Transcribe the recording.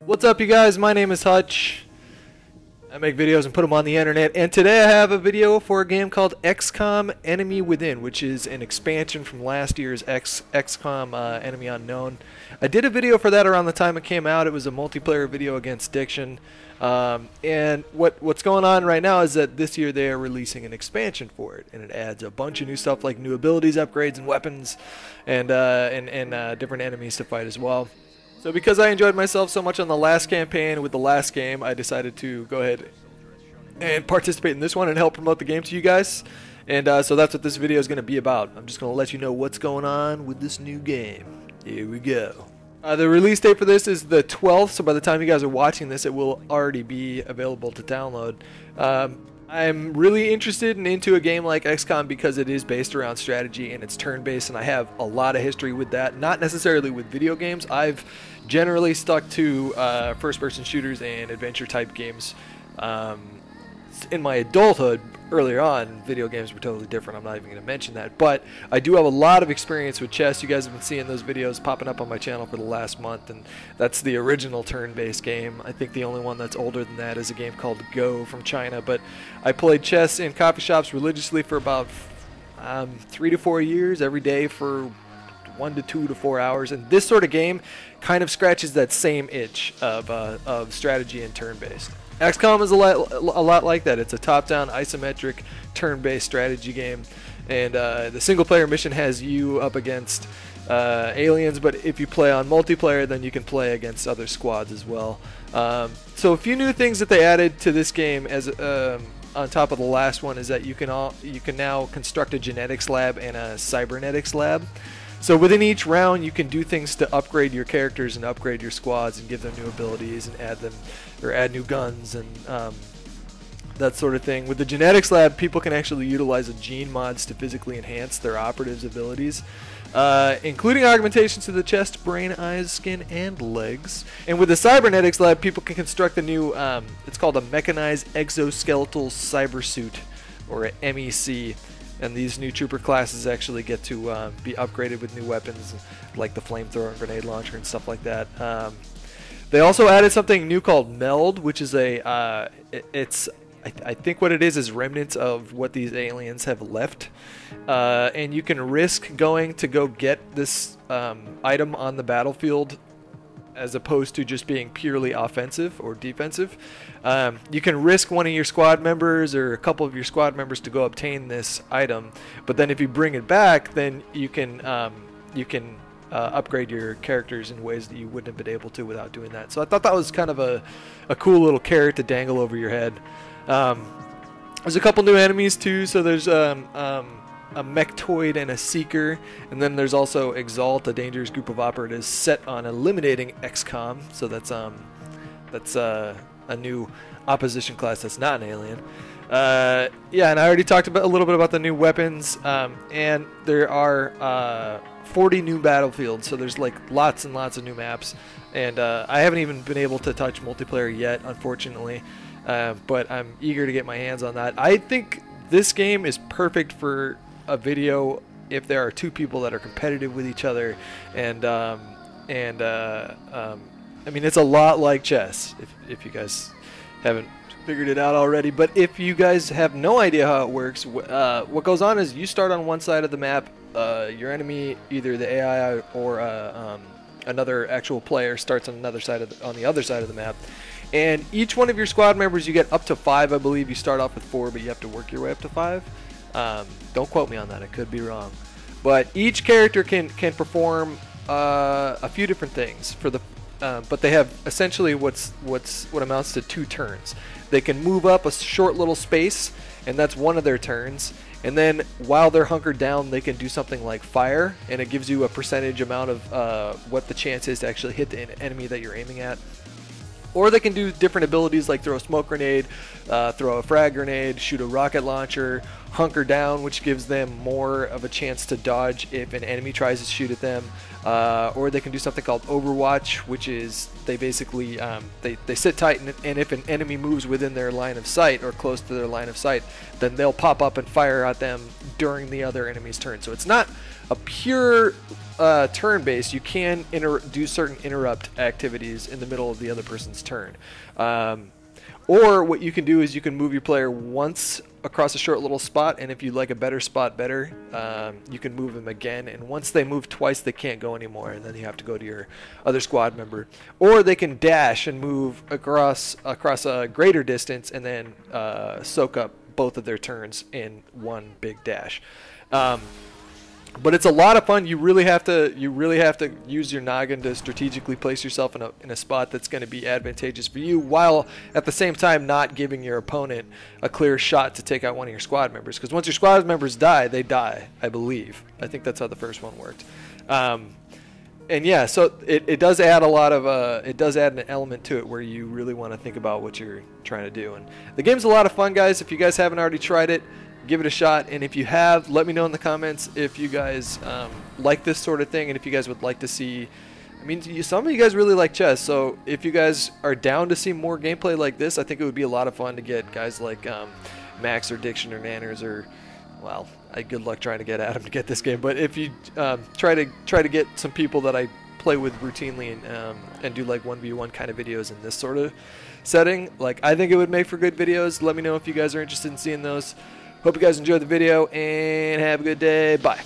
What's up, you guys? My name is Hutch. I make videos and put them on the internet, and today I have a video for a game called Xcom Enemy Within, which is an expansion from last year's Xcom Enemy Unknown. I did a video for that around the time it came out. It was a multiplayer video against Diction. And what's going on right now is that this year they are releasing an expansion for it, and it adds a bunch of new stuff like new abilities, upgrades, and weapons, and different enemies to fight as well. So because I enjoyed myself so much on the last campaign with the last game, I decided to go ahead and participate in this one and help promote the game to you guys. And so that's what this video is going to be about. I'm just going to let you know what's going on with this new game. Here we go. The release date for this is the 12th, so by the time you guys are watching this, it will already be available to download. I'm really interested and into a game like Xcom because it is based around strategy and it's turn-based, and I have a lot of history with that. Not necessarily with video games. I've generally stuck to first-person shooters and adventure-type games. In my adulthood, earlier on, video games were totally different. I'm not even going to mention that. But I do have a lot of experience with chess. You guys have been seeing those videos popping up on my channel for the last month, and that's the original turn-based game. I think the only one that's older than that is a game called Go from China. But I played chess in coffee shops religiously for about 3 to 4 years, every day for 1 to 2 to 4 hours. And this sort of game kind of scratches that same itch of strategy and turn-based. XCOM is a lot like that. It's a top-down isometric turn-based strategy game, and the single-player mission has you up against aliens, but if you play on multiplayer, then you can play against other squads as well. So a few new things that they added to this game as on top of the last one is that you can now construct a genetics lab and a cybernetics lab. So within each round, you can do things to upgrade your characters and upgrade your squads and give them new abilities and add new guns and that sort of thing. With the genetics lab, people can actually utilize gene mods to physically enhance their operatives' abilities, including augmentations to the chest, brain, eyes, skin, and legs. And with the cybernetics lab, people can construct a new, it's called a mechanized exoskeletal cybersuit, or a MEC. And these new trooper classes actually get to be upgraded with new weapons like the flamethrower and grenade launcher and stuff like that. They also added something new called Meld, which is I think what it is remnants of what these aliens have left. And you can risk going to go get this item on the battlefield as opposed to just being purely offensive or defensive. You can risk one of your squad members or a couple of your squad members to go obtain this item, but then if you bring it back, then you can upgrade your characters in ways that you wouldn't have been able to without doing that. So I thought that was kind of a cool little carrot to dangle over your head. There's a couple new enemies too, so there's a Mechtoid and a Seeker, and then there's also Exalt, a dangerous group of operatives set on eliminating Xcom. So that's a new opposition class that's not an alien. Yeah, and I already talked a little bit about the new weapons, and there are 40 new battlefields, so there's like lots and lots of new maps, and I haven't even been able to touch multiplayer yet, unfortunately, but I'm eager to get my hands on that. I think this game is perfect for a video if there are two people that are competitive with each other, and I mean, it's a lot like chess, if you guys haven't figured it out already. But if you guys have no idea how it works, what goes on is you start on one side of the map, your enemy, either the AI or another actual player, starts on another side on the other side of the map, and each one of your squad members, you get up to 5, I believe. You start off with 4, but you have to work your way up to 5. Don't quote me on that, I could be wrong. But each character can perform a few different things for the but they have essentially what amounts to 2 turns. They can move up a short little space, and that's one of their turns. And then while they're hunkered down, they can do something like fire, and it gives you a percentage amount of what the chance is to actually hit the enemy that you're aiming at. Or they can do different abilities like throw a smoke grenade, throw a frag grenade, shoot a rocket launcher, hunker down, which gives them more of a chance to dodge if an enemy tries to shoot at them. Or they can do something called Overwatch, which is they basically they sit tight, and if an enemy moves within their line of sight or close to their line of sight, then they'll pop up and fire at them during the other enemy's turn. So it's not a pure turn-based, you can do certain interrupt activities in the middle of the other person's turn. Or what you can do is you can move your player once across a short little spot, and if you like a better spot better, you can move them again. And once they move twice, they can't go anymore, and then you have to go to your other squad member. Or they can dash and move across a greater distance, and then soak up both of their turns in one big dash. But it's a lot of fun. You really have to use your noggin to strategically place yourself in a spot that's going to be advantageous for you, while at the same time not giving your opponent a clear shot to take out one of your squad members. Because once your squad members die, they die, I believe. I think that's how the first one worked. And yeah, so it does add a lot of it does add an element to it where you really want to think about what you're trying to do. And the game's a lot of fun, guys. If you guys haven't already tried it, give it a shot, and if you have, let me know in the comments if you guys like this sort of thing, and if you guys would like to see, I mean, some of you guys really like chess, so if you guys are down to see more gameplay like this, I think it would be a lot of fun to get guys like Max or Diction or Nanners, or, well, good luck trying to get Adam to get this game, but if you try to get some people that I play with routinely and do like 1v1 kind of videos in this sort of setting, like, I think it would make for good videos. Let me know if you guys are interested in seeing those. Hope you guys enjoyed the video, and have a good day. Bye.